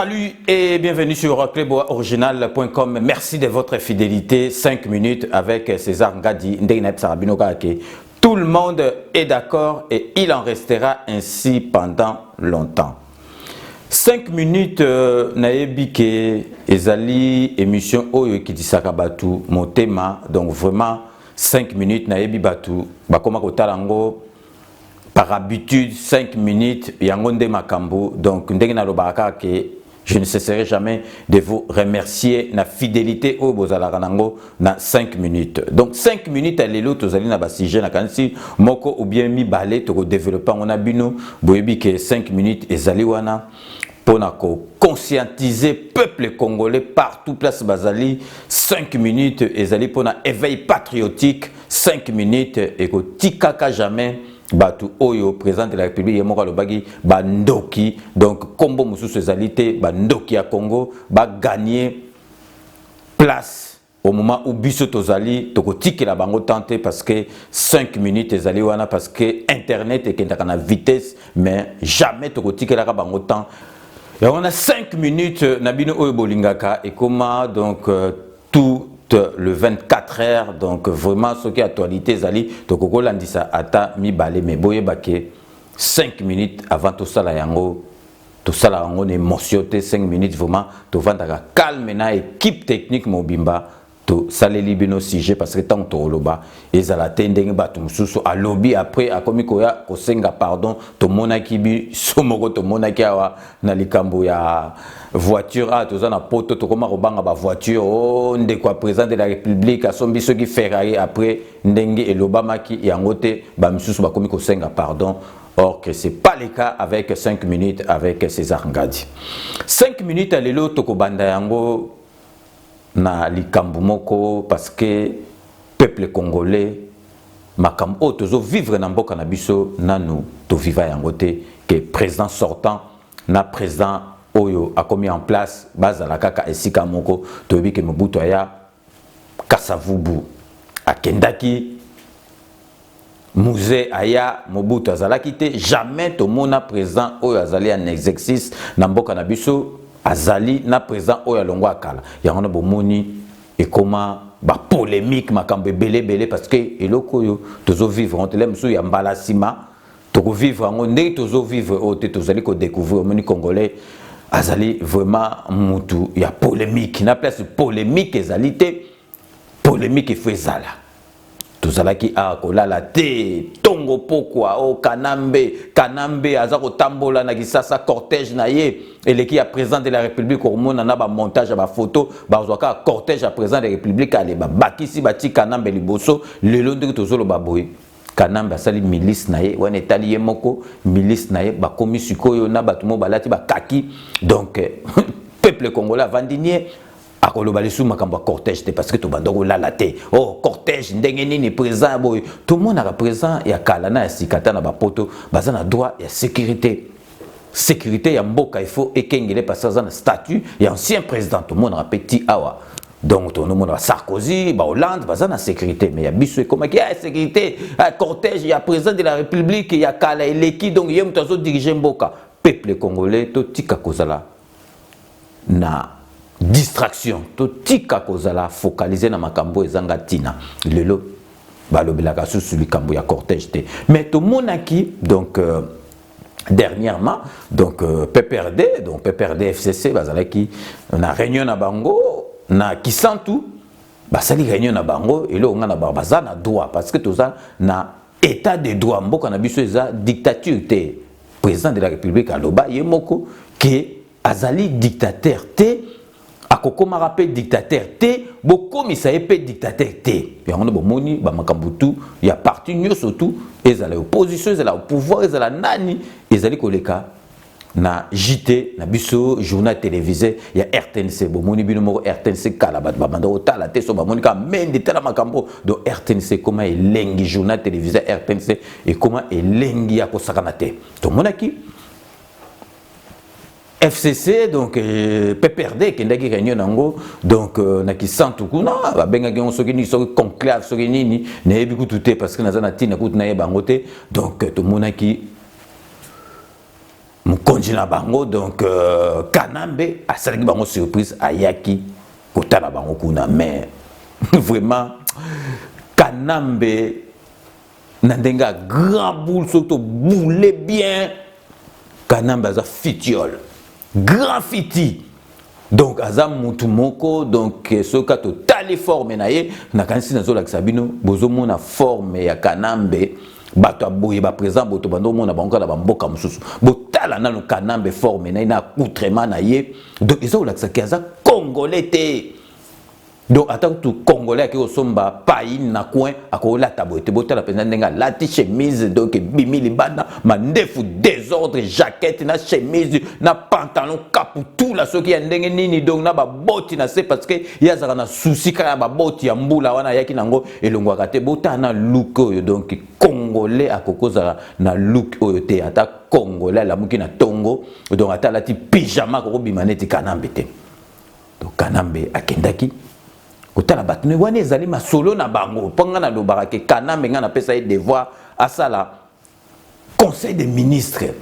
Salut et bienvenue sur playboyoriginal.com. Merci de votre fidélité. 5 minutes avec César Ngadi. Tout le monde est d'accord et il en restera ainsi pendant longtemps. 5 minutes naebike ezali émission oyo ekidisaka batu motema, donc vraiment 5 minutes naebi batu bakoma kotalango par habitude 5 minutes yango nde makambo, donc ndenge nalobaka ke je ne cesserai jamais de vous remercier na fidélité au bozalaka nango na 5 minutes. Donc 5 minutes à l'élo tozali na ba sujet na kanisi moko ou bien mi balé to développer on a bino boyebi que 5 minutes ezali wana pona ko conscientiser peuple congolais partout place bazali. 5 minutes ezali pona éveil patriotique. 5 minutes et ko tikaka jamais batu oyo président de la République yemoko lobaki bandoki, donc kombo mususu ezalité bandoki ya Congo ba gagner place au moment où biso tozali tokotikela bango tenter parce que 5 minutes ezali wana parce que internet ekendaka na vitesse mais jamais tokotikela ka bango temps. Et on a 5 minutes nabino oyo bolingaka et comment donc tout le 24 heures, donc vraiment ce qui est actualité zali tokoko landisa ata mi balé mais boye baké 5 minutes avant tout ça la yango tout ça la yango émotion 5 minutes vraiment to vandaka calme na équipe technique mobimba to saleli bino sujet parce que tant to loba ezala tendenge batu mususu a lobby après a komi koya ko senga pardon to monaki bi somoko to monaki awa na likambo ya voiture a tozana poto to koma robanga ba voiture o ndeko président de la République a sombi ceux qui Ferrari après ndenge elobama ki yangote ba mususu ba komi ko senga pardon. Or que c'est pas le cas avec 5 minutes avec César Ngadi. 5 minutes à l'élo toko banda yango na likambo moko parce que peuple congolais makambo tozo vivre na mboka na biso nanu to viva yango te que président sortant na président oyo a commis en place bazala kaka esika moko to bi ke Mobutu aya Kasavubu akendaki musée aya Mobutu azalaki te jamais to mona président oyo azali en exercice na mboka na biso azali na président oyo alongo akala yango na bomoni et comment ba polémique makambo belé parce que eloko yo tozo vivre on telem sou ya mbala sima toko vivre ngo ndé tozo vivre o te tozali ko découvrir moni congolais azali vraiment mutu ya polémique na place polémique ezalité polémique efezala tozalaki a kolala te tongo pokwa o kanambe azako tambola na kisasa cortège na ye eleki ya président de la République au monde na ba montage ba photo ba zwaka cortège à président de la République ale ba bakisi bati kanambe liboso lelo ndiki tozolo baboy kanambe asali milice na ye wana etali ye moko milice na ye ba komi sikoyo na batu mo balati ba kaki donc peuple congolais vandinier akoloba lesu makambo cortège te parce que to bandoko la te oh cortège ndenge nini président boy tout le monde a présent ya kala na sikata na ba poto bazana droit ya sécurité ya mboka il faut ekengele parce que bazana statut ya ancien président tout le monde a petit awa donc tout le monde a Sarkozy ba Hollande bazana sécurité mais ya biso comme qui a sécurité cortège ya président de la République ya kala eleki donc yem tozo diriger mboka peuple congolais to tika kozala na distraction to tika kozala focaliser na makambo ezanga tina lelo balobelaka sous likambo ya cortège te mais to monaki donc dernièrement donc PPRD FCC bazalaki na réunion na bango na Kisantu basali réunion na bango elo nga na bazana droit parce que toza na état de droit mboka na biso eza dictature te président de la République aloba yemoko que azali dictateur te akokoma rappel dictateur te bokomisa epé dictateur te yango na bomoni ba makambutu ya parti nyoso tout ezala opposition ezala au pouvoir ezala nani ezali koleka na JT na biso journal télévisé ya RTNC bomoni bino moko RTNC kala ba banda otala te so bomoni ka mende tala makambo do RTNC comment elengi journal télévisé RTNC et comment elengi ya kosakana te to monaki FCC donc PPRD qui ndaki réunion nango donc na Kisantu kuna ba benga ki on soki ni soki conclave soki nini na yebi kututé parce que nazana tina kutu na yeba ngote donc to monaki mokonzi na bango donc Kanambe asalaki bango surprise ayaki kotala bango kuna mais vraiment Kanambe na ndenge grand boule surtout boule bien Kanambe aza fitiole grand fiti donc aza mutu moko donc soka totali forme na ye nakanisi nazolakisa bino bozomona forme ya Kanambe bato aboye ba présent boto bando mona bango na bamboka mususu botala nano Kanambe forme na ina outrement na ye donc ezolakisa ki aza congolais te. Donc, attends tout Congolais qui au somba pays na coin à quoi la tabote botte la peine d'enga la chemise donc bimi libana mandefu désordre jaquette na chemise na pantalon cap tout la ceux qui ndenge nini donc na ba botti na c'est parce que ya zaka na souci ka ba botti ya mbula wana yaki nango elongwa kate bota na look donc Congolais à kokoza na look oyote ata Congolais la muki na tongo donc ata la ti pyjama ko bimaneti Kanambe te donc Kanambe akendaki kotala batune wana ezali masolo na bango ponga na lobaka ke Kanambe nga na pesa ye devoir asala conseil des ministres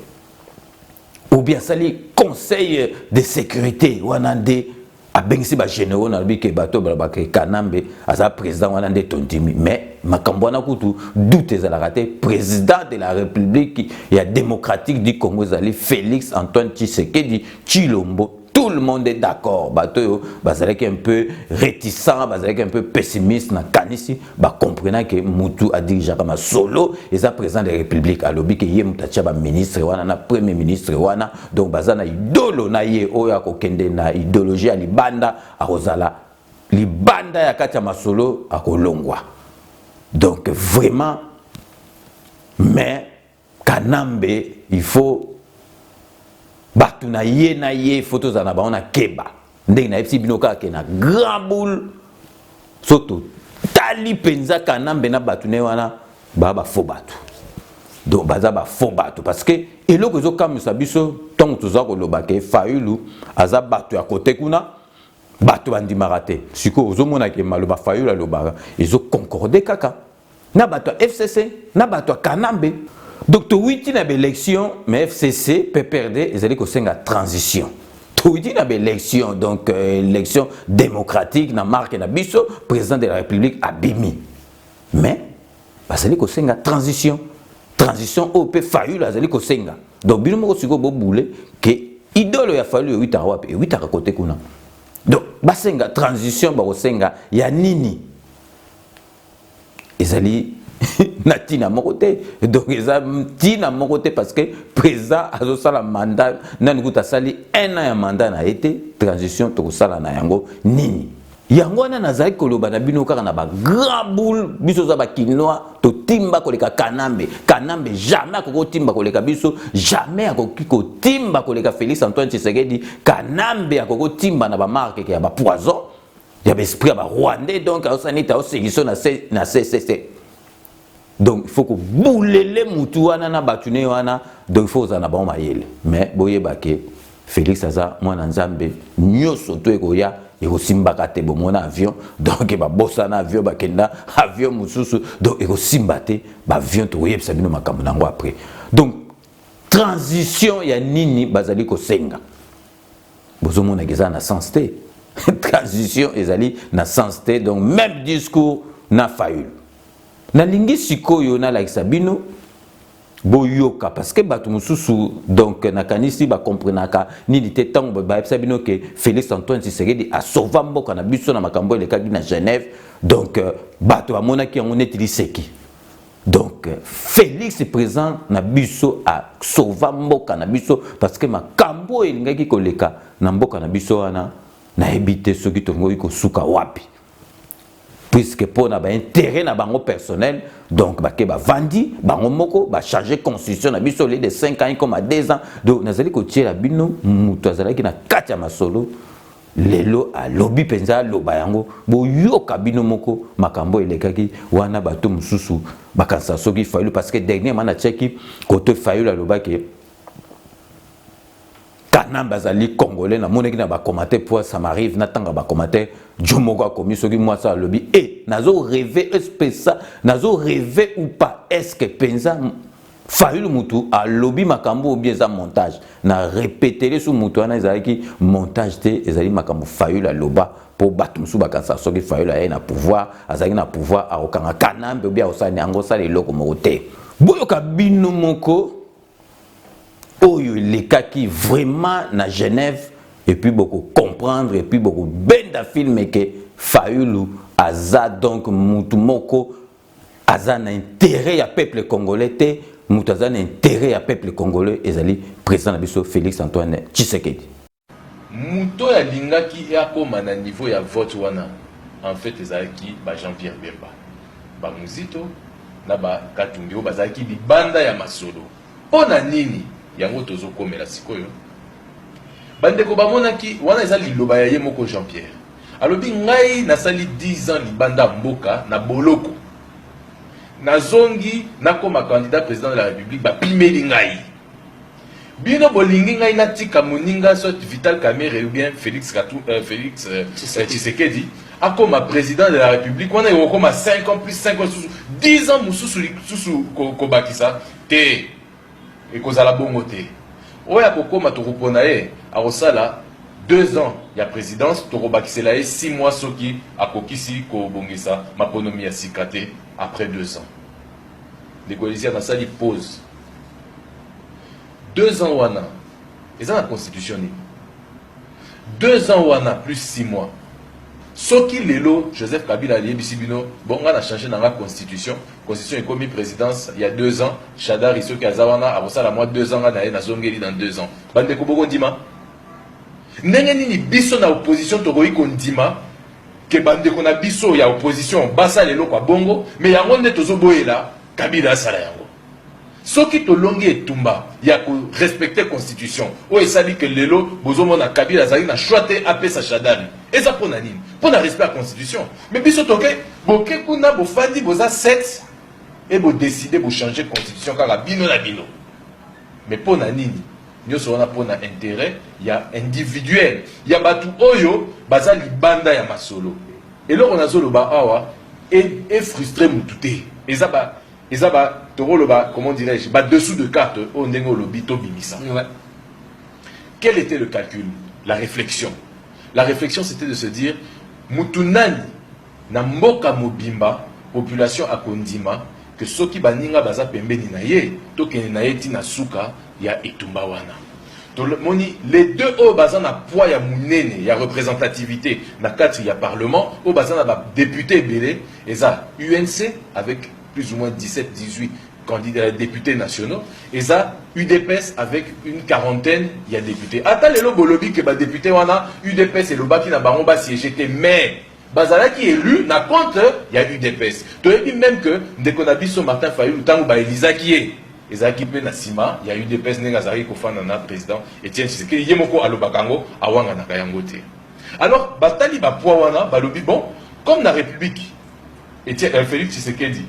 ou bien sali conseil de sécurité wana nde abengisi ba généraux na bike bato balobaka Kanambe asa président wana nde tondimi mais makambo wana kutu doute ezalaka te président de la République ya démocratique du Congo ezali Félix Antoine Tshisekedi Tshilombo. Tout le monde est d'accord. Bato bazalaki un peu réticent, bazalaki un peu pessimiste na kanisi, ba comprenant que Mutu a dirigé comme solo et ça président de la République a lobby que yé mutacha ba ministre wana na premier ministre wana donc bazana idolo na yé oya ko kende na idéologie à libanda a rozala libanda ya kati ya masolo a kolongwa. Donc vraiment mais Kanambe il faut batu na ye photos na ba on keba ndenge na epsi binoka ke na grand boule soto tali penza Kanambe na batu ne wana ba faux batu donc baza ba faux batu parce que eloko zo kamisa biso tant toza ko lobake Fayulu aza batu ya côté kuna batu bandimaka te siko ozomona ke maloba Fayulu alobaka ezo concorder kaka na batu FCC na batu Kanambe. Donc, tu as une élection, mais FCC peut perdre, ils allaient que la transition. Tu as une élection, donc élection démocratique, na marque na biso, président de la République a bimi. Mais, ils allaient que la transition. Transition au peut Fayulu, ils allaient que senga. Donc, bino moko siko bo boule que idole ya Fayulu 8 ans wapi, 8 ans côté kuna. Donc, basenga transition ba senga ya nini. Ils allaient natina mokote donc eza tina mokote parce que président azo sala mandat nani kuta sali 1 an ya mandat na été transition to sala na yango nini yango na nazali koloba na bino kaka na ba grand boule biso za ba kinois to timba koleka Kanambe jamais akoko timba koleka biso jamais akoko timba koleka Félix Antoine Tshisekedi Kanambe akoko timba na ba marque ya ba poison ya ba esprit ya ba rwandais donc asanita osegiso na CCC. Donc il faut que boulele mutu wana na batune wana donc il faut za na ba mayele mais boyeba ke Félix aza mwana nzambe nyoso to ekoya ekosimbaka te bomona avion donc ba bossa na avion ba kenda avion mususu donc ekosimba te ba avion to yebisa bino makambo nango après donc transition ya nini bazali ko senga bozomona keza na sens te transition ezali na sens te donc même discours na Fayulu na lingi sikoyo na like sabino boyoka parce que batu mususu donc na kanisi ba comprenaka nini te tango ba sabino que Félix Antoine Tshisekedi a sauvé mboka na biso na makambo elekaki na Genève donc batu amona ki on etiliseki donc Félix présent na biso a sauvé mboka na biso parce que makambo elingaki koleka na mboka na biso wana na ebité soki tongo iko suka wapi puisque pour na ba intérêt na bango personnel donc ba ke ba vandi bango moko ba changer constitution na biso de 5 ans comme à 2 ans donc nazali ko tiela bino muto azali ki na kati ya masolo lelo a lobby penza loba yango bo yoka bino moko makambo elekaki wana bato mususu bakansa soki Fayulu parce que dernièrement na cheki koto Fayulu loba ke Kanambe azali congolais na moneki na ba commentaire pour ça m'arrive na tanga ba commentaire Djomoko a commis ce qui moi ça lobby et nazo rêver est-ce ça nazo rêver ou pas est-ce que penza Fayulu mutu a lobby makambo ou bien ça montage na répété sous mutu ana ezalaki montage te ezali makambo Fayulu a loba pour battre musu bakansa soki Fayulu a na pouvoir azali na pouvoir a okanga kanambe ou bien osani ango sala eloko moko te boyoka bino moko oyo lekaki vraiment na Genève et puis beaucoup comprendre et puis beaucoup benda filmer que Fayulu aza donc mutu moko aza na intérêt à peuple congolais te Moutazan intérêt à peuple congolais ezali président Nabiso Félix Antoine Tshisekedi. Mouto ya lingaki ya koma na niveau ya vote wana en fait ezalaki ba Jean-Pierre Bemba ba Muzito na ba Katumbi o bazalaki libanda ya masolo pona nini yango tozo komela sikoyo bandeko bamonaki wana ezali liloba ya ye moko Jean-Pierre alobi ngai nasali 10 ans libanda mboka na boloko nazongi nakoma candidat président de la République ba pimeli ngai bino bolingi ngai natika moninga soit Vital Kamerhe ou bien Félix Tshisekedi akoma président de la République wana yokoma 5 ans plus 5 ans 10 ans mususu kobakisa te ekozala bongo te oya kokoma tokopona ye akosala 2 ans ya présidence tokobakisela ye 6 mois soki akokisi kobongisa maponomi ya sikate après 2 ans. Les coalitions dans ça ils posent 2 ans wana et ça la constitution 2 ans wana plus 6 mois soki lelo Joseph Kabila liebisibino bon on a changé dans la constitution est commis présidence il y a 2 ans Chadar isoki azawana abosala moi 2 ans na zongeli dans 2 ans bande ko boko ndima ndenge nini biso na opposition tokoyi kondima que bande ko na biso ya opposition basa lelo kwa bongo mais yango nde tozoboyela Kabila sala yango soki tolongi etumba ya ko respecter constitution o esali que lelo bozomona Kabila azali na choite apesa Chadari eza pona nini pona respect la constitution mais biso toke boke kuna bofandi boza 7 et bo décider bo changer constitution kaka bino na bino mais pona nini nyoso wana pona intérêt ya individuel ya batu oyo baza libanda ya masolo eloko nazoloba awa et frustré mutute ezaba toroloba comment dirais-je ba dessous de carte au ndengo lobito bimisa. Quel était le calcul, la réflexion c'était de se dire mutunani na mboka mobimba population akondima que soki baninga baza pembeni na ye tokene na ye tina suka ya etumba wana moni les deux o baza na poids ya munene ya représentativité na kati ya parlement o baza na ba député belé eza UNC avec plus ou moins 17-18 candidats députés nationaux et ça UDPS avec une quarantaine il y a députés ata lelo bolobi que ba député wana UDPS et le baki na bango ba siéger mais bazala qui élu na compte il y a UDPS to et même que ndeko na biso Martin Fayulu tango ba Elisa qui est ezaki pe na sima il y a UDPS nenga zari ko fana na président Etienne Tshisekedi yemoko alobakango awanga na kayango te alors batali ba poids wana balobi bon comme na République Etienne Félix Tshisekedi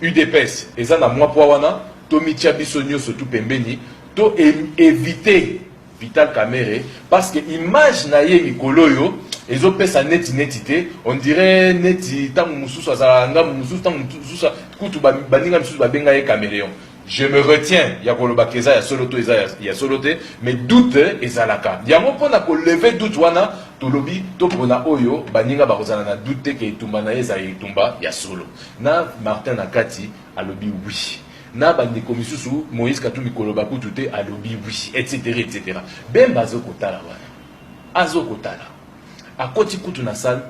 UDPS et ça na moi poiwana to mitia biso nyoso tout pembeni to éviter Vital Kamerhe parce que image na ye mikolo yo ezopesa netité on dirait neti tangu mususu azanga mususu tangu mususu kutu baninga mususu babenga ye caméléon. Je me retiens ya koloba keza ya soloto eza ya solote mais doute ezalaka yango pona ko lever doute wana tolobi to pona oyo baninga bakozana na doute ke etumba na eza etumba ya solo na Martin Nakati alobi oui na bandeko misusu Moïse Katumbi koloba kutute alobi oui etc Bemba azokotala wana azokotala akoti kutu na salle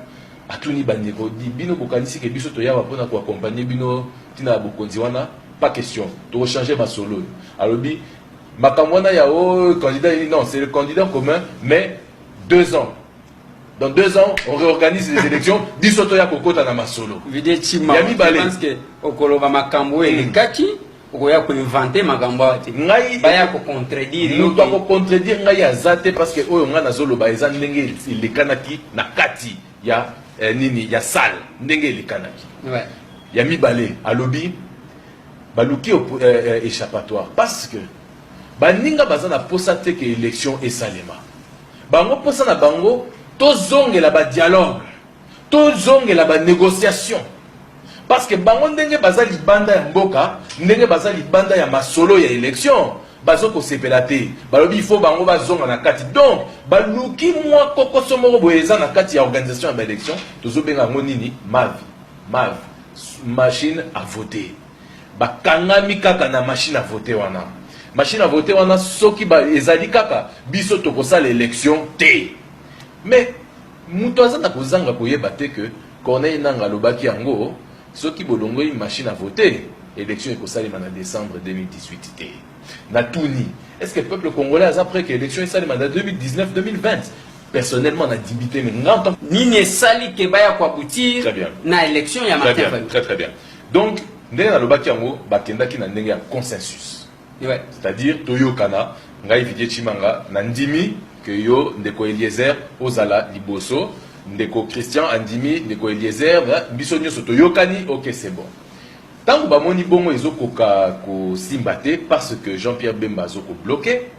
atuni bandeko di bino kokanisi ke biso to yawa pona ko accompagner bino tina bokonzi wana pas question de changer ma solo alobi makamwana ya o candidat non c'est le candidat commun mais 2 ans. Dans 2 ans, on réorganise les élections. Bisoto ya kokota na masolo. Vidétima. Je pense que okoloba makambo et kaki okoya ko inventer makambo ati. Ngai baya ko contredire. Nous doit ko contredire ngai azate parce que oyo nga nazolo ba eza ndenge le kanaki na kati ya nini ya salle ndenge le kanaki. Ouais. Ya mibale alobi baluki échappatoire parce que baninga bazana posa te que élection et salema. Bango posa na bango tozongela ba dialogue tozongela ba négociation parce que bango ndenge baza libanda ya mboka ndenge baza libanda ya masolo ya élection bazo ko sepela te balobi il faut bango bazonga na kati donc baluki mwa kokoso moko boye eza na kati ya organisation ya élection tozobenga ngo nini mav machine à voter bakangami kaka na machine à voter wana machine à voter wana soki ba ezali kaka biso tokosala élection te mais muto aza na kozanga koyeba te que Corneille Nangaa alobaki yango soki bolongoli machine à voter élection ekosalema na décembre 2018 te na tuni est-ce que le peuple congolais a après que l'élection esalema na 2019-2020 personnellement na dibité mais nganta nini esali ke baya kwa boutir très bien na élection ya Martin Fayulu très bien donc ndenge nalobaki yango bakendaki na ndenge ya consensus ouais. c'est-à-dire toyokana ngai Didier Tshimanga na ndimi que yo ndeko Eliezer ozala liboso ndeko Christian andimi ndeko Eliezer biso nyonso toyokani ok c'est bon tant que bamoni bongo ezokoka ko simbate parce que Jean-Pierre Bemba zoko bloqué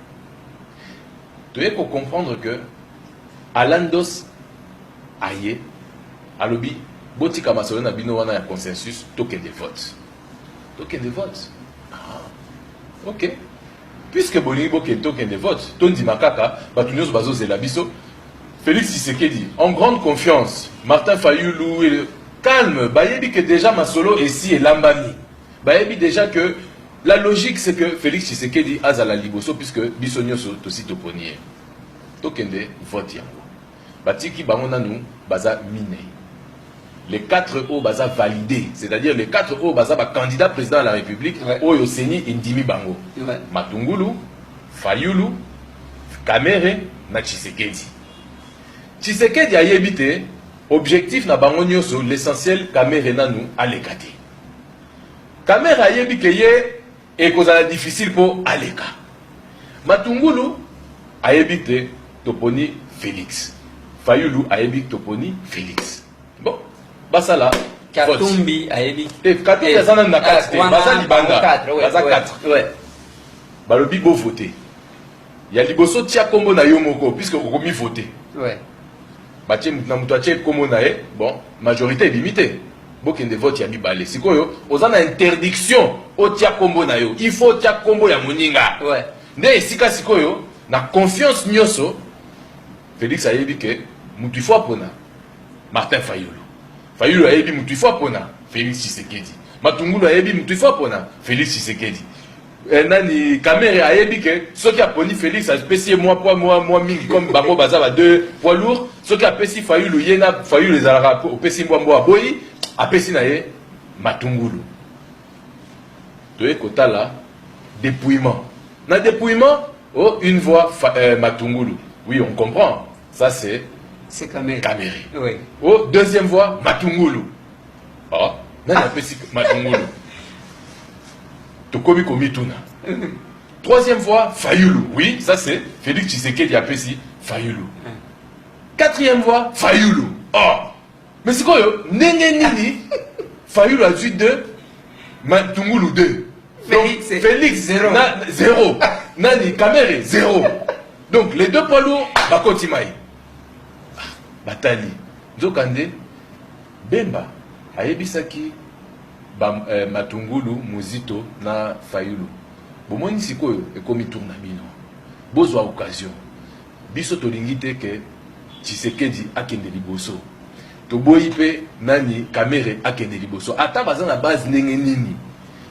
tu es ko comprendre que Alandos aye alobi botika masolo na bino wana ya consensus token de vote ok puisque bolingi boken token de vote tondi makaka batunyos bazo zela biso Félix Tshisekedi en grande confiance Martin Fayulu et calme bayebi que déjà masolo ici et lambami bayebi déjà que la logique c'est que Félix Tshisekedi azala liboso puisque biso nyonso tosi toponier token de vote yango batiki bango nanu baza mine les 4 O baza validés, c'est-à-dire les 4 O baza ba candidat président de la République oyo seni indimi bango Matungulu, Fayulu, Kamere na Tshisekedi. Tshisekedi ayebi te objectif na bango nyonso l'essentiel Kamere nanu aleka te. Kamere ayebi ke ye ekozala difficile po aleka. Matungulu ayebi te toponi Félix. Fayulu ayebi toponi Félix. Bon, basala Katumbi ayebi. Katumbi azana na kati te, baza libanda. Baza 4. Ouais. Balobi bo voter. Ya liboso tia kombo na yo moko puisque okomi voter. Ouais. Batie na muto atie kombo na ye, bon, majorité limitée. Bokende vote ya mibale. Sikoyo, ozana interdiction o tia kombo na yo. Il faut tia kombo ya moninga. Ouais. Nde esika sikoyo na confiance nyoso Félix ayebi ke mutu ifo pona Martin Fayulu. Fayulu ayebi mutu ifo pona Félix Tshisekedi. Matungulu ayebi mutu ifo pona Félix Tshisekedi. Nani Kamere ayebi ke soki aponi Félix apesi moi mingi comme bango baza ba 2 poids lourds soki apesi Fayulu yena Fayulu ezalaka opesi mbwa boyi apesi na ye Matungulu. Toye kotala dépouillement. Na dépouillement, oh, une voix Matungulu. Oui, on comprend. Ça, c'est Kamere. Oui. Oh, deuxième voix, Matungulu. Oh, n'a pas Matungulu. Tokomi Komituna. Troisième voix, Fayulu. Oui, ça, c'est Félix Tshisekedi Apesi, Fayulu. Quatrième voix, Fayulu. Oh, mais c'est quoi, Nini Fayulu a dit 2, Matungulu 2. Félix 0. Zéro. Nani Kamere 0. Donc les 2 poids lourds, Bakoti Maï. Batali. Nzokande Bemba ayebisaki Matungulu Muzito na Fayulu. Bomoni sikoyo ekomi tourna bino. Bozwa occasion. Biso tolingi te ke Tshisekedi akende liboso. Toboyi pe nani Kamere akende liboso. Ata baza na base ndenge nini.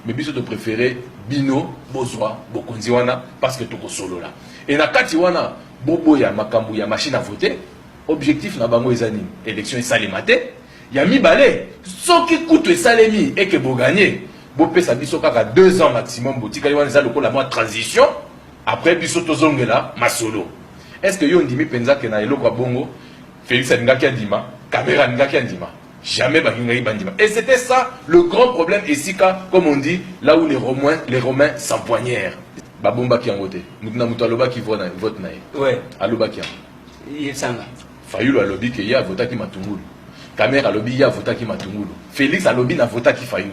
Mais biso to préféré bino bozwa bokonzi wana parce que toko solo là et na kati wana bobo ya makambu ya machine à voter objectif na bango ezani élection esalema te ya mibale soki kutu esalemi et que bo gagner bo pesa biso kaka 2 ans maximum botikali wana ezali lokola moi transition après biso tozongela masolo est-ce que yo ndimi penza ke na eloko bongo Félix alingaki andima Kamera alingaki andima jamais Bagingari Bandima. Et c'était ça le grand problème ici, comme on dit, là où les Romains s'empoignèrent. Babomba qui en vote. Moutna Moutaloba qui vote naï. Ouais. Aloba qui en. Il s'en va. Fayulu a lobby qui y a voté qui Matungulu. Kamera a lobby y a voté qui Matungulu. Félix a lobby n'a voté qui Fayulu.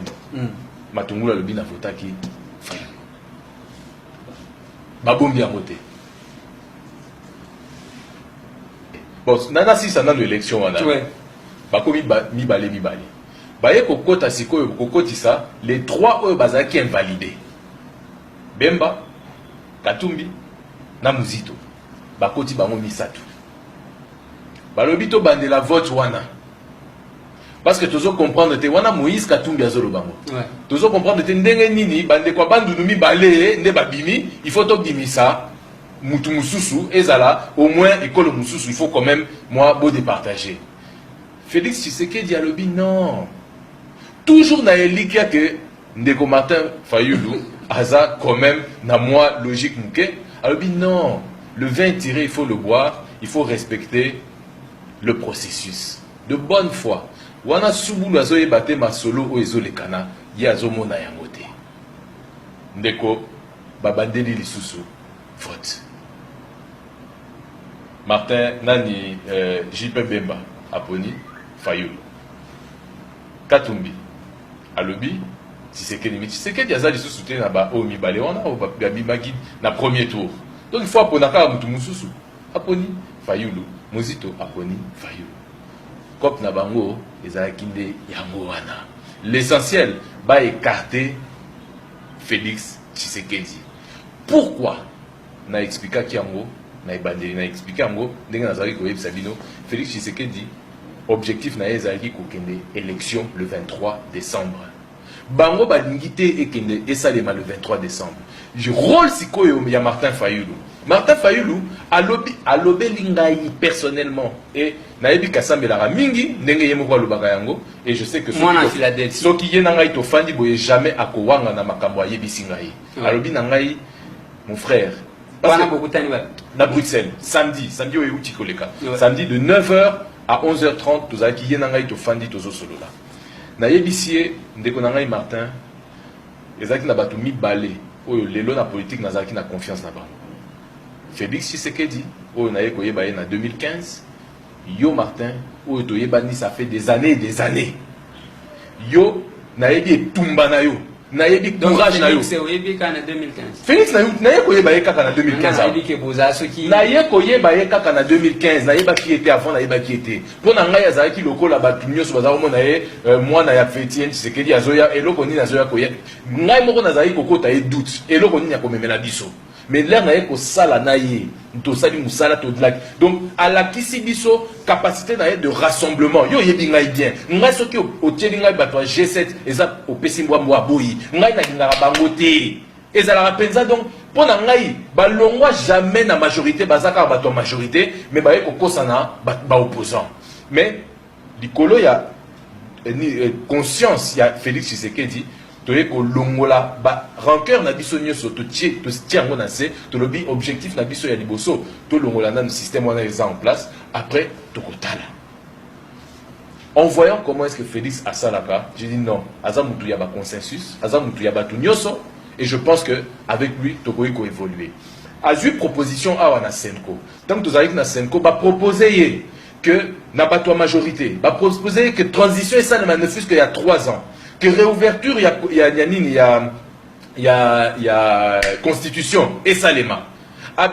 Matungulu a lobby n'a voté qui Fayulu. Babombi a voté. Bon, nana si ça n'a l'élection. Ouais. Bakomi mibale. baye kokota sikoyo kokotisa les 3 oyo bazaki invalidé Bemba, Katumbi na Muzito bakoti bango misato balobi to bandela vote wana parce que tozo comprendre te wana Moïse Katumbi azolo bango tozo comprendre te ndenge nini bande kwa bandunu mibale nde babimi il faut to bimisa mutu mususu ezala au moins école mususu il faut quand même moi beau départager Félix Tshisekedi alobi non toujours na elikia que ndeko Martin Fayulu aza quand même na moi logique muke alobi non le vin tiré il faut le boire il faut respecter le processus de bonne foi wana subulu azoye bate masolo o ezolekana ye azomona yango te ndeko babandeli lisusu vote Martin nani JP Bemba aponi Fayulu Katumbi alobi Tshisekedi aza lisusu te na ba o mibale wana o babimaki na premier tour donc il faut aponaka mutu mususu aponi Fayulu Muzito aponi Fayulu Kop na bango ezalaki nde yango wana l'essentiel ba écarter Félix Tshisekedi pourquoi na expliquer yango na ibandeli na expliquer yango ndenge nazali ko yebisa bino Félix Tshisekedi objectif na ezalaki kokende élection le 23 décembre bango balingi te ekende esalema le 23 décembre je rôle sikoyo ya Martin Fayulu alobeli ngai personnellement et nayebi kasambelaka mingi ndenge ye moko alobaka yango et je sais que soki ye na ngai tofandi boye jamais akowanga na makambo ayebisi ngai alobi na ngai mon frère na Bruxelles samedi oyo euti koleka samedi de 9h à 11h30 tozalaki ye na ngai tofandi tozosolola nayebisi ye ndeko na ngai Martin ezalaki na bato mibale oyo lelo na politique nazalaki na confiance na bango Félix Tshisekedi oyo naye koyeba ye na 2015 yo Martin oyo toyebani ça fait des années et des années yo nayebi etumba na yo nayebi courage na yo Félix naye koyeba ye kaka na 2015 naye koyeba ye kaka na 2015 nayeba ki était avant nayeba ki était mpo na ngai azalaki lokola bato nyonso baza komona ye mwana ya Fétien Tshisekedi azoya eloko nini azoya koya ngai moko nazalaki kokota ye doute eloko nini akomemela biso mais l'air na ye kosala na ye tosali musala todlaki donc alakisi biso capacité na ye de rassemblement yo yebi ngai bien ngai soki otieli ngai bato ya G7 eza opesi mbwambo aboyi ngai nalingaka bango te ezalaka mpenza donc mpo na ngai balongwa jamais na majorité baza kaka bato ya majorité mais baye kokosana baopposant mais likolo ya conscience ya Félix Tshisekedi toye ko longola ba rancœur na biso nyonso to tiango na se to lobi objectif na biso ya liboso to longola na système wana est en place après to kotala en voyant comment est-ce que Félix a salaka j'ai dit non aza mutu ya ba consensus aza mutu ya batu nyonso et je pense que avec lui to ko évoluer azui proposition awa na Senko tant que tozali na Senko ba proposer que na bato majorité ba proposer que transition et ça ne fût que il y a 3 ans que réouverture il y a constitution et salema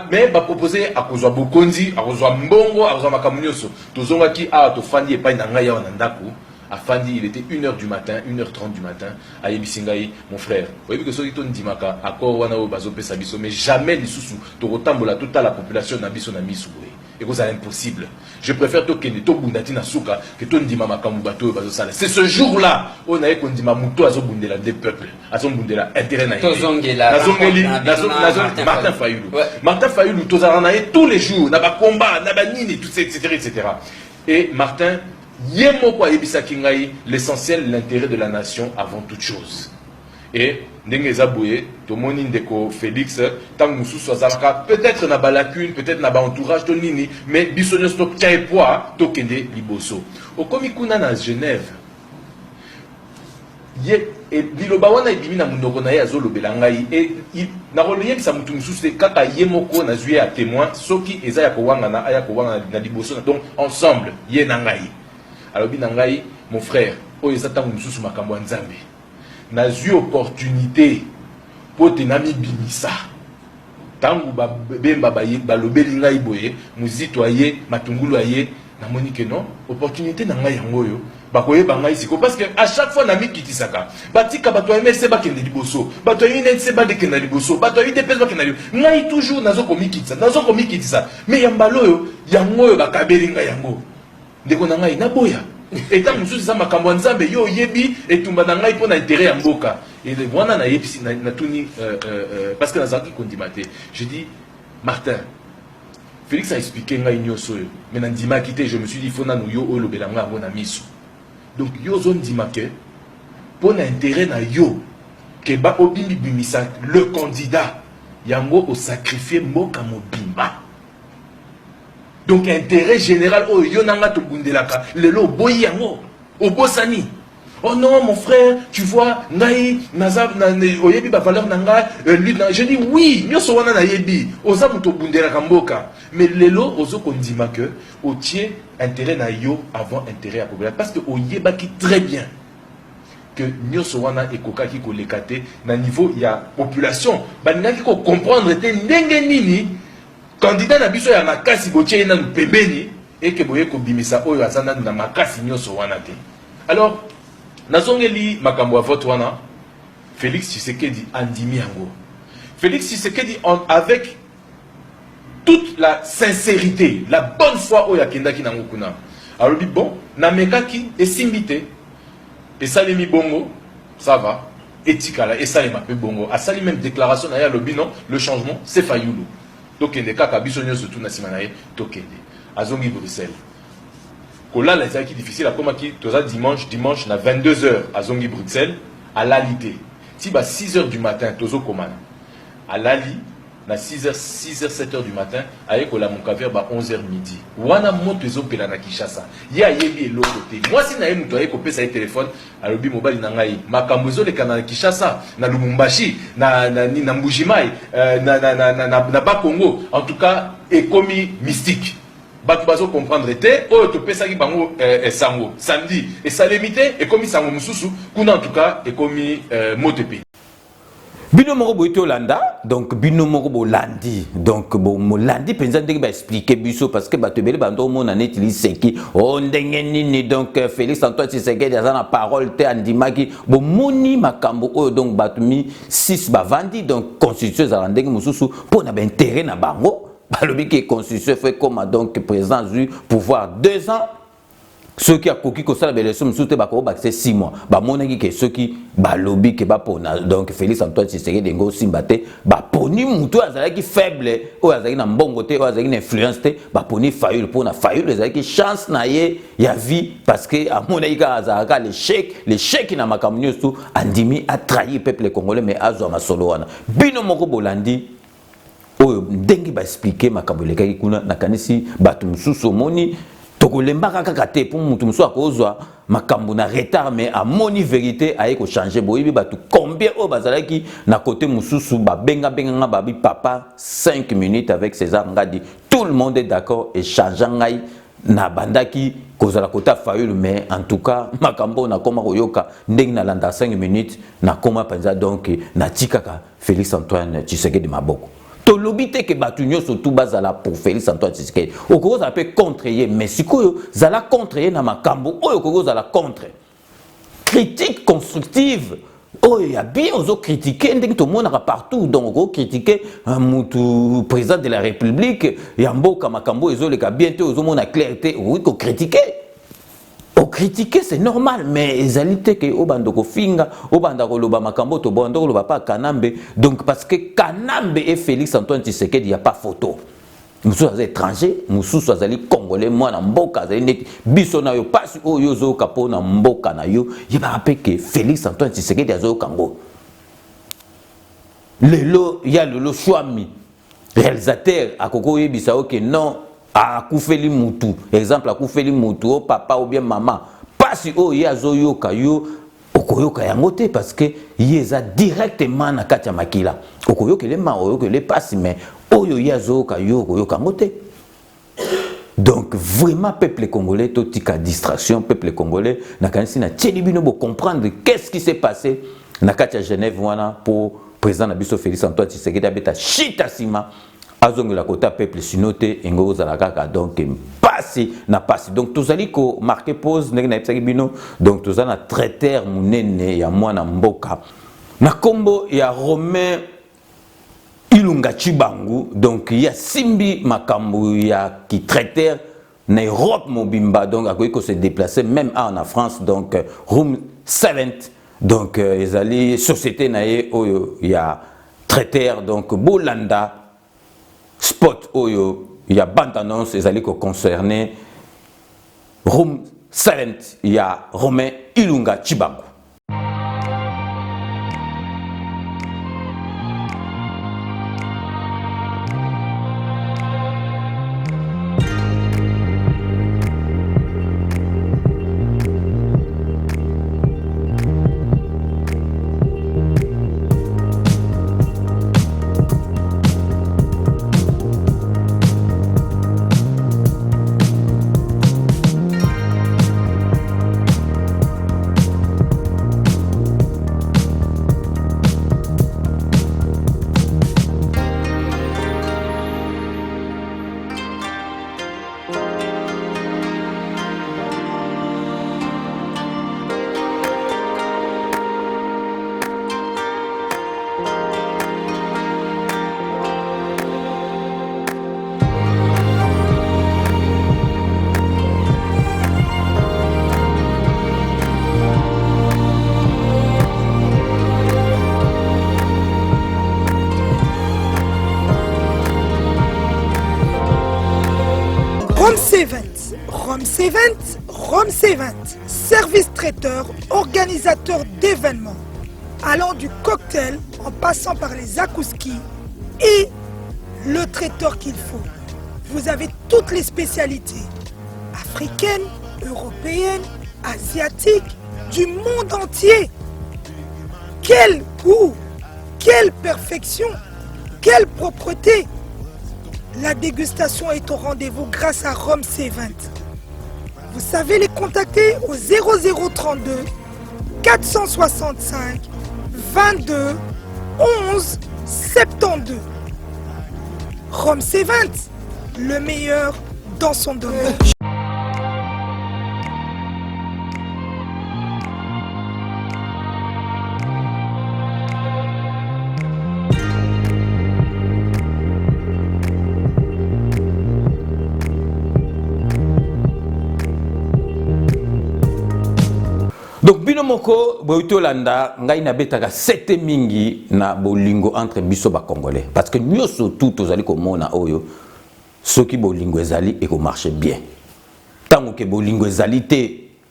mais ba proposer à kozwa bokonzi à kozwa mbongo à kozwa makamunyoso tozonga ki a to fandi et pas na ngai ya ndako afandi il était 1h du matin 1h30 du matin à Yebisingai mon frère oyebi que soki to ndimaka accord wana o bazo pesa biso mais jamais lisusu to rotambola toute la population na biso na misu boye et que c'est impossible. Je préfère to kende to bundati na suka que to ndima makamu bato bazo sala. C'est ce jour-là on a ko ndima muto azo bundela des peuples, azo bundela intérêt na Martin Fayulu. Martin Fayulu tozala na tous les jours na ba combat, na ba nini tout etc. Et Martin yemoko ayebisa kingai l'essentiel l'intérêt de la nation avant toute chose. Et ndenge zabouye tomoni ndeko Félix tant mususu azalaka peut-être na balacune peut-être na ba entourage to nini mais biso nyonso to tia poids to kende liboso okomi kuna na Genève ye et biloba wana ibimi na mundoko na ye azolobela ngai et na roloyebisa mutu mususu kaka ye moko na zuye a témoin soki eza ya kowanga na liboso donc ensemble ye na ngai alobi na ngai mon frère oyo eza tango mususu makambo ya Nzambe na zui opportunité po tenami bimisa tangu bemba balobeli ngai boye muzito aye matungulu aye na moni que non opportunité na ngai yango yo bakoye bangai siko parce que à chaque fois na mi kitisaka batika bato ya MSC bakende liboso bato ya UNEDC badekenda liboso bato ya UDPS bakenda liboso ngai toujours nazo komikitisa mais yambalo yo yango yo bakabeli ngai yango ndeko na ngai na boya eta mususu za makambo nzambe yo yebi etumba na ngai pona intérêt ya mboka et voilà na yebisi na tuni parce que nazaki kondimate je dis Martin Félix a expliqué ngai nyoso yo mais na ndima kité je me suis dit fona no yo o lobelanga ngo na miso donc yo zone dimake pona intérêt na yo ke ba obimbi bimisa le candidat yango au sacrifier mboka mobimba. Donc intérêt général oh yo nanga to bundelaka lelo boyi yango obosani. Oh non mon frère, tu vois ngai nazab na oyebi ba valeur nanga lui je dis oui, nyoso wana na yebi oza muto bundelaka mboka mais lelo ozo kondima que o tie intérêt na yo avant intérêt à population parce que oyeba ki très bien que nyoso wana ekokaki ko lekate na niveau ya population baningaki ko comprendre te ndenge nini candidat na biso ya makasi botie na pembeni et que boye ko bimisa oyo azana na makasi nyoso wana te. Alors nazongeli makambo ya vote wana Félix Tshisekedi andimi yango. Félix Tshisekedi avec toute la sincérité, la bonne foi oyo akendaki nango kuna. Alors bon, na mekaki esimbite et salimi bongo, ça va. Etikala et salima pe bongo. A sali même déclaration na ya lobi non, le changement c'est Fayulu. Tokende kaka biso nyo surtout na sima na ye tokende. Azongi Bruxelles. Kola la qui difficile à comment qui toza dimanche na 22h à Zongi Bruxelles à Lalité. Si ba 6h du matin tozo komana. À Lali na 6h 7h du matin avec la Moncaver ba 11h midi. Wana moto ezo pela na Kinshasa. Ya yebi l'autre côté. Moi si na yemu to ayeko pesa ye téléphone à lobi mobile na ngai. Makambo ezo le kana Kinshasa na Lubumbashi na Mbujimai na Bakongo en tout cas ekomi mystique. Bato bazo comprendre te oyo to pesa ki bango sango samedi et ça limité et comme sango mususu kuna en tout cas et comme motepe bino moko boito landa donc bino moko bolandi donc bo molandi penza ndenge ba expliquer biso parce que bato bele bando mona neti li seki o ndenge nini donc Félix Antoine Tshisekedi azana parole te andimaki bo moni makambo oyo donc bato mi 6 bavandi donc constitution za ndenge mususu pona ba intérêt na bango. Balobi qui est constitué fait comme donc président du pouvoir 2 ans. Ceux qui a coquille comme ça la belle somme soute bako c'est 6 mois. Ba monaki que ceux qui balobi que ba pona donc Félix Antoine Tshisekedi ngo simbate ba poni muto azala qui faible o azali na mbongo te o azali na influence te ba poni Fayulu pona Fayulu azali qui chance na ye ya vie parce que a monaki ka azala l'échec na makamnyo tout andimi a trahi peuple congolais mais azo masolo wana. Bino moko bolandi oyo ndenge ba expliquer makambo lekaki kuna nakanisi bato mususu moni tokolembaka kaka te pour mutu mususu akozwa makambo na retard mais a moni vérité aye ko changer boyebi bato combien o bazalaki na côté mususu ba benga babi papa 5 minutes avec César Ngadi tout le monde est d'accord et changeant ngai na bandaki kozala kota Fayulu mais en tout cas makambo na koma koyoka ndenge na landa 5 minutes na koma panza donc na tikaka Félix Antoine Tshisekedi maboko. Tolobite que batunyo surtout bazala pour Félix Antoine Tshisekedi. Okoko za peut contrer mais sikoyo zala contrer na makambo oyo okoko zala contre. Critique constructive. Oh ya bien ozo critiquer ndenge to monaka partout donc okoko critiquer mutu président de la République ya mboka makambo ezo le ka bientôt ozo mona clarté oui ko critiquer. Critiquer c'est normal mais ezalité que obandoko finga obandako loba makambo to bandoko loba pas Kanambe donc parce que Kanambe et Félix Antoine Tshisekedi il y a pas photo mususu azali étranger mususu azali congolais mwana mboka azali neti biso na yo pasi oyo zo kapo na mboka na yo yeba rappelle que Félix Antoine Tshisekedi azo kango lelo ya lelo Chouami réalisateur akoko yebisa que non akufeli mutu exemple akufeli mutu o papa ou bien maman pasi o ya zoyoka yo okoyoka yango te parce que yeza directement na kati ya makila okoyoka le ma oyoka le pasi mais oyo ya zoyoka yo okoyoka yango te. Donc vraiment peuple congolais totika distraction peuple congolais na kanisi na tchelibino bo comprendre qu'est-ce qui s'est passé na kati ya Genève wana pour président na biso Félix Antoine Tshisekedi abeta chita sima azongela kota peuple sinote engo za kaka donc passi na passi donc tozali ko marquer pause ndenge na epsaki bino donc tozana traiteur munene ya mwana mboka na kombo ya Romain Ilunga Chibangu donc ya simbi makambu ya ki traiteur na Europe mobimba donc akoki ko se déplacer même en France donc Room 7 donc ezali société na ye oyo ya traiteur donc bolanda spot oyo ya bande annonce ezali ko concerner Room 7 ya Romain Ilunga Chibangu. Rome C20, service traiteur, organisateur d'événements, allant du cocktail en passant par les akouski et le traiteur qu'il faut. Vous avez toutes les spécialités, africaines, européennes, asiatiques, du monde entier. Quel goût, quelle perfection, quelle propreté. La dégustation est au rendez-vous grâce à Rome C20. Vous savez les contacter au 0032 465 22 11 72. Rome C20, le meilleur dans son domaine. Donc binomoko boito landa ngai na betaka sete mingi na bolingo entre biso ba congolais parce que nous surtout tozali komona oyo soki bolingo ezali et ko marche bien tango ke bolingo ezali te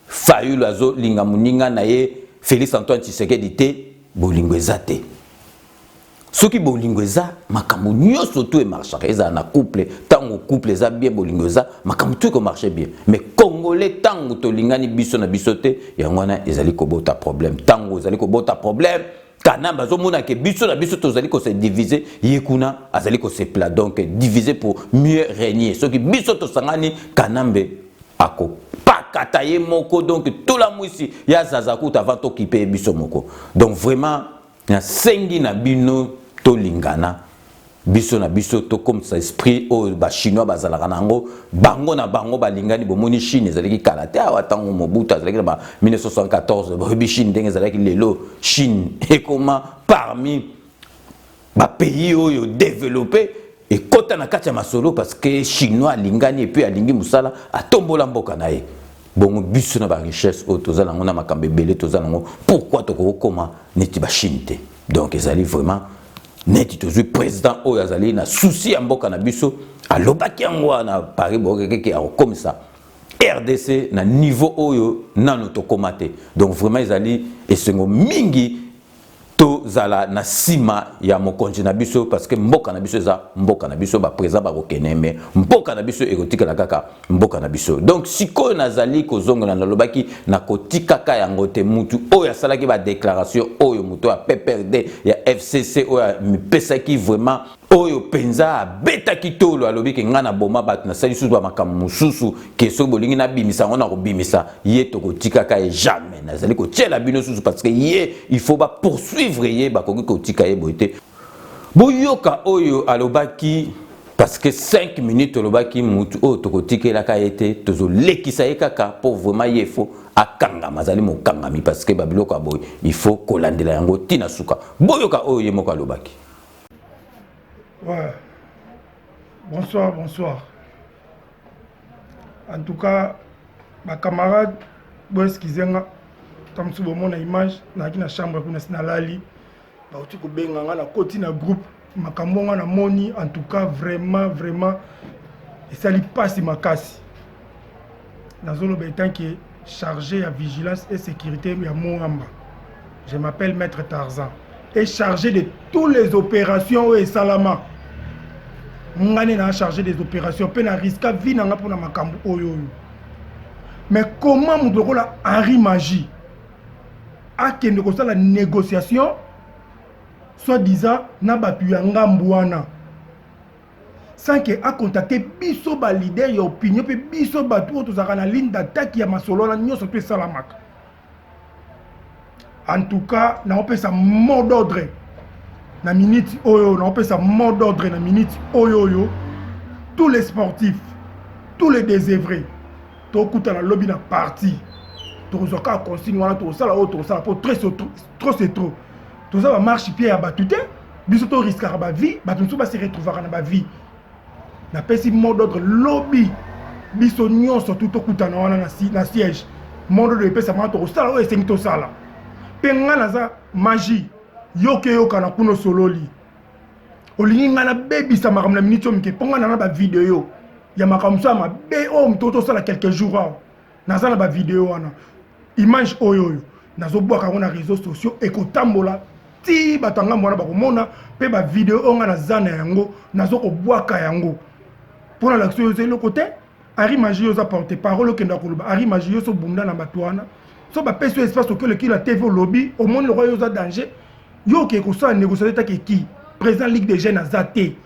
Fayulu azo linga muninga na ye Félix Antoine Tshisekedi te bolingo ezate soki bolingo eza makambo nyonso tout e marche eza na couple tango couple eza bien bolingo eza makambo tout ko marche bien mais congolais tango to lingani biso na biso te yangwana ezali ko bota problème tango ezali ko bota problème kanamba zo mona ke biso na biso to ezali ko se diviser yekuna azali ko se plat donc diviser pour mieux régner soki biso to sangani kanambe ako pakata ye moko donc tout la mwisi ya zazakuta avant to kipe biso moko donc vraiment na sengi na bino to lingana biso na biso to comme ça esprit o ba chinois bazalaka nango bango na bango balingani bomoni Chine ezalaki kalate awa tango Mobutu ezalaki ba 1974 ba Chine ndenge ezalaki lelo Chine et comment parmi ba pays oyo développé et kota na kati ya masolo parce que chinois lingani et puis alingi musala atombola mboka na ye bongo biso na ba richesse o tozala ngona makambe belé tozala ngo pourquoi toko koma neti ba Chine te donc ezali vraiment neti tozui président oyo azali na souci ya mboka na biso alobaki yango na Paris bokeke ya comme ça RDC na niveau oyo nano tokoma te donc vraiment ezali esengo mingi tozala na sima ya mokonzi na biso parce que mboka na biso eza mboka na biso ba président ba kokene mais mboka na biso ekotika la kaka mboka na biso donc sikoyo nazali kozongola na lobaki na kotika ka yango te mutu oyo asalaki ba déclaration oyo mutu ya PPRD ya FCC oyo mipesaki vraiment oyo penza betaki tolo alobi ke ngana boma bat na sali susu ba makambo mususu ke so bolingi na bimisa ngona ko bimisa ye to kotika ka jamais nazali ko tiela bino susu parce que ye il faut ba poursuivre ye ba koki kotika ye boite boyoka oyo alobaki Parce que 5 minutes, le baki mutu o tokotike la kaete, tozo lekisa kaka pour vraiment yefo akanga mazali mo kangami parce que babilo ka boy, il faut kolandela yango tina suka. Boyoka o yemoka lo baki. Ouais. Bonsoir, bonsoir. En tout cas, ma camarade, bon excusez-moi, comme si vous avez une image, dans la chambre pour na lali, ba uti ko benga na koti na groupe, makambo na moni, en tout cas vraiment et ça lui passe makasi. Dans zone bétan qui est chargé à vigilance et sécurité ya Moamba. Je m'appelle Maître Tarzan et chargé de toutes les opérations et Salama. Ngane na chargé des opérations, pe na risque vie na pour na makambo oyo. Mais comment mon la Henri Magie a kende ko la négociation soit disant na batu ya ngambwana sans que a contacté biso ba leader ya opinion pe biso batu to za na ligne d'attaque ya masolo na nyoso pe salamaka. En tout cas, na on peut sa mot d'ordre. Na minute oyo, on peut sa mot d'ordre na minute oyo. Tous les sportifs, tous les désœuvrés, to kuta na lobby na parti. To zoka consigne wana to sala auto sala pour trop c'est trop. To ça va marche pied à batute, biso to risquera ba vie, ba tout ba se retrouvera na ba vie. Na pesi mot d'ordre lobby. Biso nyonso tout to kuta na wana na siège. Mot d'ordre pesa ma to sala o esengi to sala. Penga naza magie. Yoke yoka na kuno sololi. Olingi ngana baby sa makamna minute mike ponga na ba vidéo. Ya makamsa ma be o mtoto sala quelques jours. Naza na ba vidéo wana. Image oyo. Nazo boka na réseaux sociaux et kotambola ti batanga mwana ba komona pe ba vidéo onga na zana yango nazo ko boka yango. Pour l'action de le côté, Henri Magie oza porter parole ke ndakoloba. Henri Magie so bunda na batwana. So ba peso espace que le qui la TV lobby au monde le roi oza danger. Yo qui est ça négociateur qui président Ligue des jeunes azaté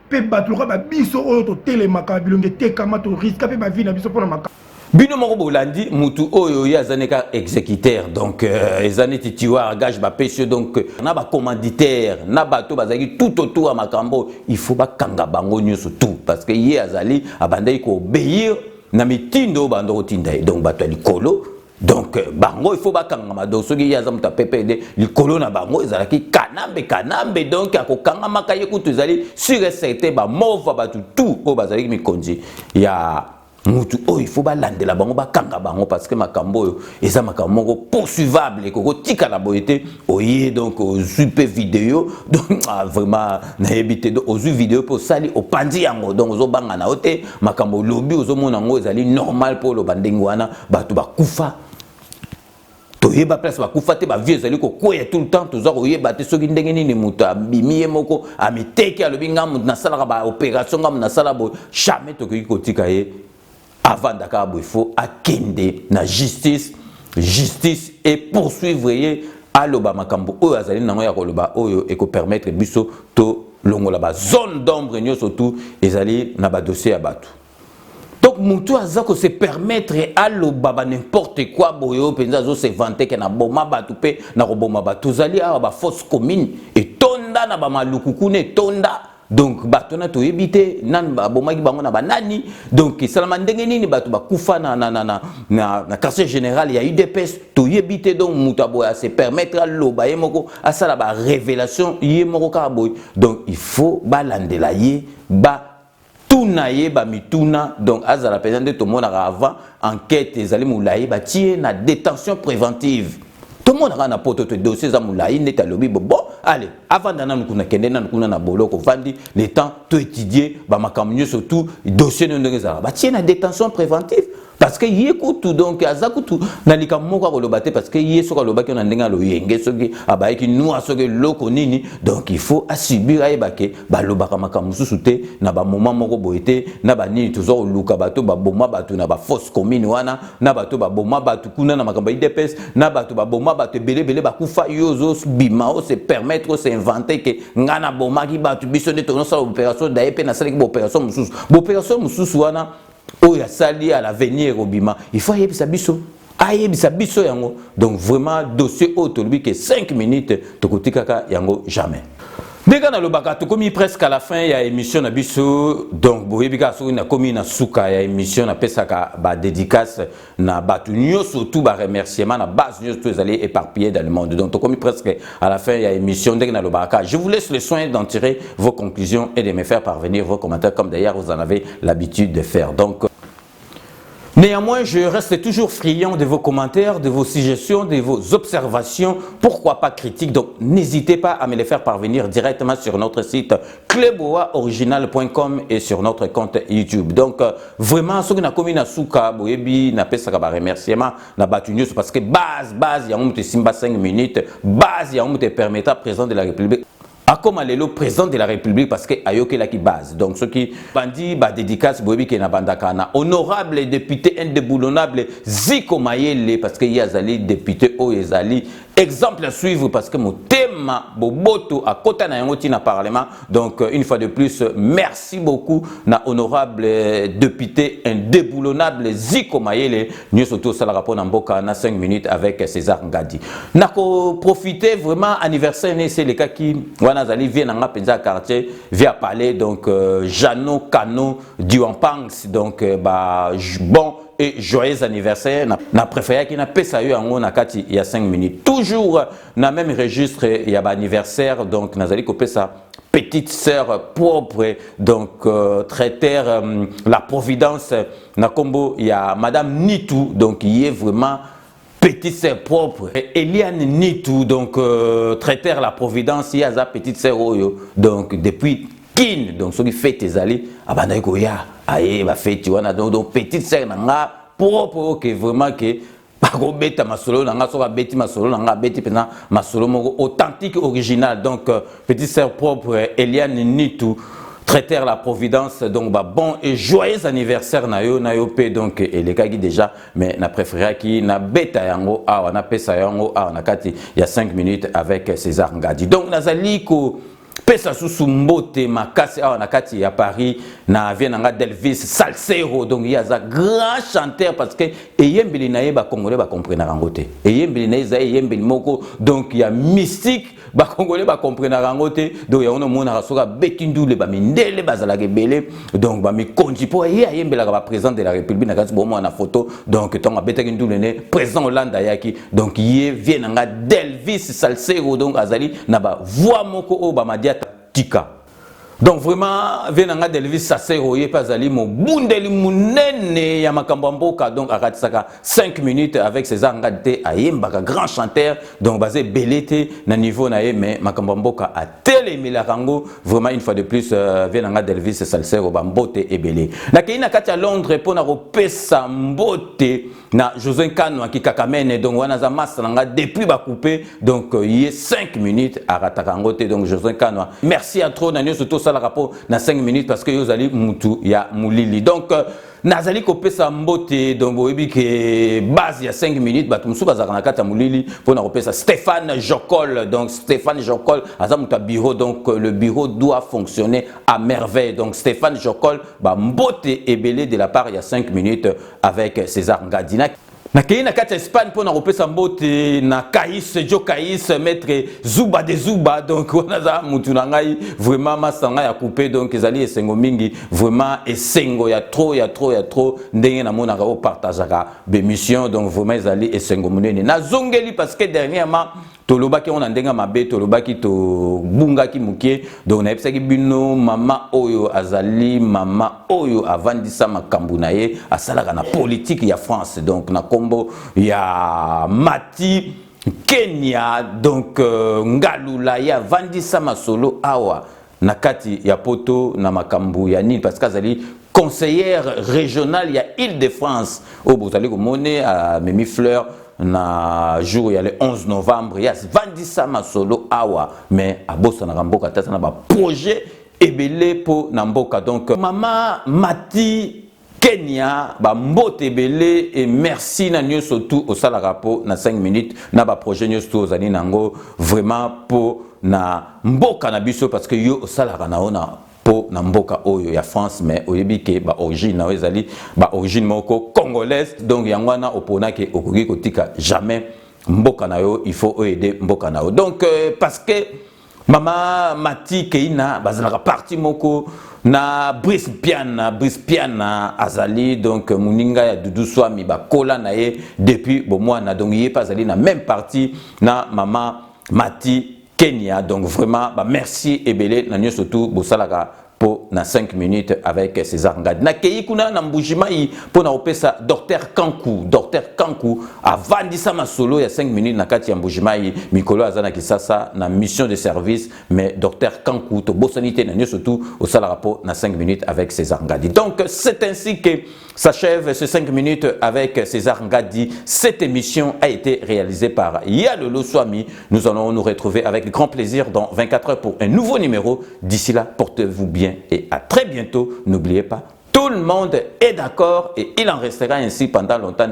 pe batloka ba biso oyo to télémaka bilonge te kama to risque pe ba vie na biso pona maka Bino moko bolandi mutu oyo ya zaneka exécuteur donc ezane titiwa gage ba pêche donc na ba commanditaire na bato bazaki tout autour à makambo il faut ba kanga bango nyoso tout parce que ye azali abandai ko obéir na mitindo bando rotinda donc bato likolo. Donc, bango, il faut pas kangama. Donc, ceux qui ont PPD, les colons bango, ils ont qui kanambe. Donc, à kangama kaye kutu zali sur certain ba mauve ba tout au bazali mi konji. Il y a mutu oh il faut pas lander la bango ba kanga bango parce que makambo eza makambo poursuivable et ko tika la boyete oye donc aux super vidéo donc vraiment na ebité aux vidéo pour sali au pandi yango donc ozo banga na ote makambo lobby ozo mona ngo ezali normal pour le bandingo wana batu ba kufa. Toyeba place ba kufate ba vieux zali ko koya tout le temps toza koyeba te soki ndenge nini mutu abimiye moko amiteki alobi ngamu na sala ba opération ngamu na sala bo jamais tokoki kotika ye avant d'accord il faut akende na justice et poursuivre ye aloba makambo oyo azali nango ya koloba oyo eko permettre biso to longola ba zone d'ombre nyoso tout ezali na ba dossier ya batu. Donc, Moutou Azako se permettre à l'obaba n'importe quoi, boyo, penzazo se vanter que na boma batoupe, na roboma batouzali, à ba fausse commune, et tonda na ba malukukune, tonda. Donc, batona to ebite, nan ba boma ki bango na banani. Donc, salamandenge nini batu ba kufa na quartier général, il y a eu des pestes, to ebite, donc, Moutaboya se permettre à l'oba yemoko, à ça la ba révélation, yemoko karaboy. Donc, il faut balandela ye, ba. Tunaye ba mituna donc azala pesande to mona avant enquête ezali moulaye ba tie na détention préventive to mona na poto to dossier za moulaye neta lobi bon allez avant dana nkuna kende na nkuna na boloko vandi le temps to étudier ba makamnyo surtout dossier no ndengeza ba tie na détention préventive parce que yekutu donc azakutu na likamoko ko lobate parce que yeso ko lobaki na ndenga lo yenge soki abayeki noa soki loko nini donc il faut assumer ayebake ba lobaka makamususu te na ba moment moko boyete na ba nini tozo luka bato ba boma bato na ba fausse commune wana na bato ba boma bato kuna na makamba IDPS na bato ba boma bato belebele ba kufa yozo bimao se permettre se inventer que ngana boma ki bato biso de tono sa opération d'aepe na sala ki opération mususu wana oya sali à l'avenir obima il faut yebisa biso ayebisa biso yango donc vraiment dossier autour que 5 minutes tokotikaka yango jamais. Dès qu'on a le bagato, comme presque à la fin, il y a émission Nabiso, donc vous voyez que na komi na souka, il y a émission na pesaka ba dédicace na batu surtout ba remerciement na base news tous allés éparpillés dans le monde. Donc comme presque à la fin, il y a émission dès qu'on a le bagato. Je vous laisse le soin d'en tirer vos conclusions et de me faire parvenir vos commentaires comme d'ailleurs vous en avez l'habitude de faire. Donc néanmoins, je reste toujours friand de vos commentaires, de vos suggestions, de vos observations, pourquoi pas critiques. Donc, n'hésitez pas à me les faire parvenir directement sur notre site cluboaoriginal.com et sur notre compte YouTube. Donc, vraiment, ce que nous avons commis na souka, boyebi, na pesa ka remerciement, na batu news parce que base, ya on te simba 5 minutes, base, ya on te permettra président de la République. Comme le président de la République parce que ayoke la qui base donc ce qui bandi ba dédicace bobi qui na bandakana honorable député indéboulonnable Ziko Mayele parce que yazali député o yazali exemple à suivre parce que mon thème boboto à côté na yango na parlement donc une fois de plus merci beaucoup na honorable député indéboulonnable Ziko Mayele nous surtout ça le rapport na mboka na 5 minutes avec César Ngadi nako profiter vraiment anniversaire c'est les cas qui Nazali vient dans un quartier via palais donc Jano Kano Diwanpangs donc bon et joyeux anniversaire na préféré qui n'a pas ça eu en nakati il y a 5 minutes toujours na même registre il y a anniversaire donc Nazali copé ça petite sœur propre donc traiteur la Providence na combo il y a madame Nitou donc il est vraiment petite sœur propre. Eliane Nitou, donc traiteur la Providence, il y a sa petite sœur Oyo, donc depuis Kin, donc ce qui fait tes alliés, abandonné ya, aïe, va fait tu vois, donc petite sœur nanga propre, que vraiment que bako beta masolo nanga so ba beti masolo nanga beti pena masolo moko authentique original, donc petite sœur propre Eliane Nitou. Traiteur la Providence donc bah bon et joyeux anniversaire nayo pe donc et les gars qui déjà mais na préféré qui na beta yango a on a pesa yango a on a kati il y a 5 minutes avec César Ngadi donc nazali ko pesa susu mbote makasi a on a kati à Paris na vienanga Delvis Salsero donc il y a un grand chanteur parce que eyembeli naye ba congolais ba comprendre rangote eyembeli naye za eyembeli moko donc il y a mystique ba congolais ba comprendre rangote donc il y a on mona rasoka betindule ba mindele bazala gebele donc ba mi konji po eyembela ba président de la République na kati bomo na photo donc ton abeta kindule ne président Hollande yaki donc il vienanga Delvis Salsero donc azali na ba voix moko o ba madia tika. Donc vraiment, venanga Delvis Salsero ye pazali mo bundeli munene ya makambamboka donc akatisaka 5 minutes avec César Ngadi ayembaka grand chanteur donc basé belete na niveau na ye mais makambamboka a telemila rango vraiment une fois de plus venanga Delvis Salsero ba mbote ebele. Na keina kati à Londres pour na repesa mbote na José Kano qui kakamene donc wana za masanga depuis ba coupé donc il est 5 minutes à ratakangote donc José Kano merci à trop na surtout ça le rapport na 5 minutes parce que yozali mutu ya mulili donc nazali kopesa mbote donc boyebi ke base ya 5 minutes bato musu bazaka na kata mulili pour na kopesa Stéphane Jokol donc Stéphane Jokol azamuta bureau donc le bureau doit fonctionner à merveille donc Stéphane Jokol ba mbote ebele de la part il y a 5 minutes avec César Ngadi na keina kati Espagne pour na repesa mbote na Kaïs Joe Kaïs maître Zuba de Zuba donc on a mutu na ngai vraiment masanga ya coupé donc ezali esengo mingi vraiment esengo ya trop ndenge na mona ka o partageaka bémission donc vraiment ezali esengo munene na zongeli parce que dernièrement tolobaki on ndenga mabe tolobaki to bungaki mukie donc na epsaki bino mama oyo azali mama oyo avandisa makambu na ye asalaka na politique ya France donc na kombo ya Mati Kenya donc ngalula ya vandisa masolo awa na kati ya poto na makambu ya nini parce qu'azali conseillère régionale ya Île-de-France au bozali ko mone à Mimi Fleur na jour il y a le 11 novembre il y a vandisa masolo awa mais abosa na mboka tata na ba projet ebele po na mboka donc mama Mati Kenya ba mbote belé et merci na nyo surtout au sala rapport na 5 minutes na ba projet nyo surtout ozali nango vraiment pour na mboka na biso parce que yo sala na ona po na mboka oyo ya France mais oyebi ke ba origine na ezali ba origine moko congolaise donc yangwana opona ke okoki kotika jamais mboka na yo il faut aider mboka na yo donc parce que Mama Mati Keina bazalaka parti moko na Brice Piana azali donc muninga ya Doudou Swami bakola na ye depuis bomwana donc il est pas allé na même parti na Mama Mati Kenya donc vraiment bah merci ebele na nyo surtout bosalaka pour na 5 minutes avec César Ngadi. Na kei kuna na mbujimai pour na opesa Docteur Kankou avant disa ma solo ya 5 minutes na kati ya mbujimai mikolo azana kisasa na mission de service mais Docteur Kankou to bosanité na surtout au sala rapport na 5 minutes avec César Ngadi. Donc c'est ainsi que s'achève ces 5 minutes avec César Ngadi. Cette émission a été réalisée par Yalolo Swami. Nous allons nous retrouver avec grand plaisir dans 24 heures pour un nouveau numéro. D'ici là, portez-vous bien et à très bientôt. N'oubliez pas, tout le monde est d'accord et il en restera ainsi pendant longtemps.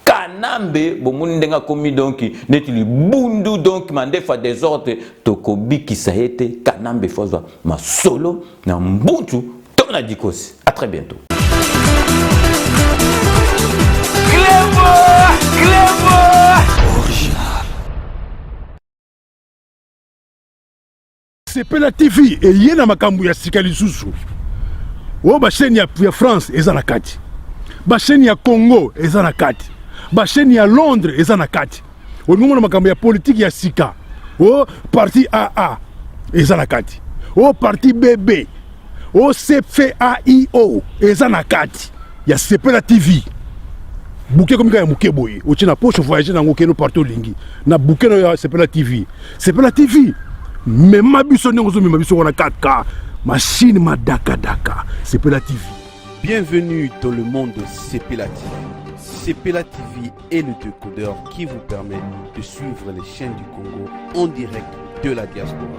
Kanambe bomuni ndenga komi donc netili bundu donc mandefa des ordres tokobi qui ça été kanambe fozwa ma solo na mbuntu tona dikosi. À très bientôt. Sepela TV et yena makambu ya sikali susu. O ba chaîne ya France eza na kati. Ba chaîne ya Congo eza na kati. Ba chaîne ya Londres eza na kati. O ngomona makambu ya politique ya sika. O parti AA eza na kati. O parti BB. O CFAIO eza na kati. Ya Sepela TV. Bouquet comme ya muke boye. O tina poche voyager na ngokeno partout lingi. Na bouquet no ya Sepela TV. Sepela TV. Mais ma biso n'engozo mais ma biso on a 4K machine ma daka Sepela TV. Bienvenue dans le monde de Sepela TV. Sepela TV est le décodeur qui vous permet de suivre les chaînes du Congo en direct de la diaspora.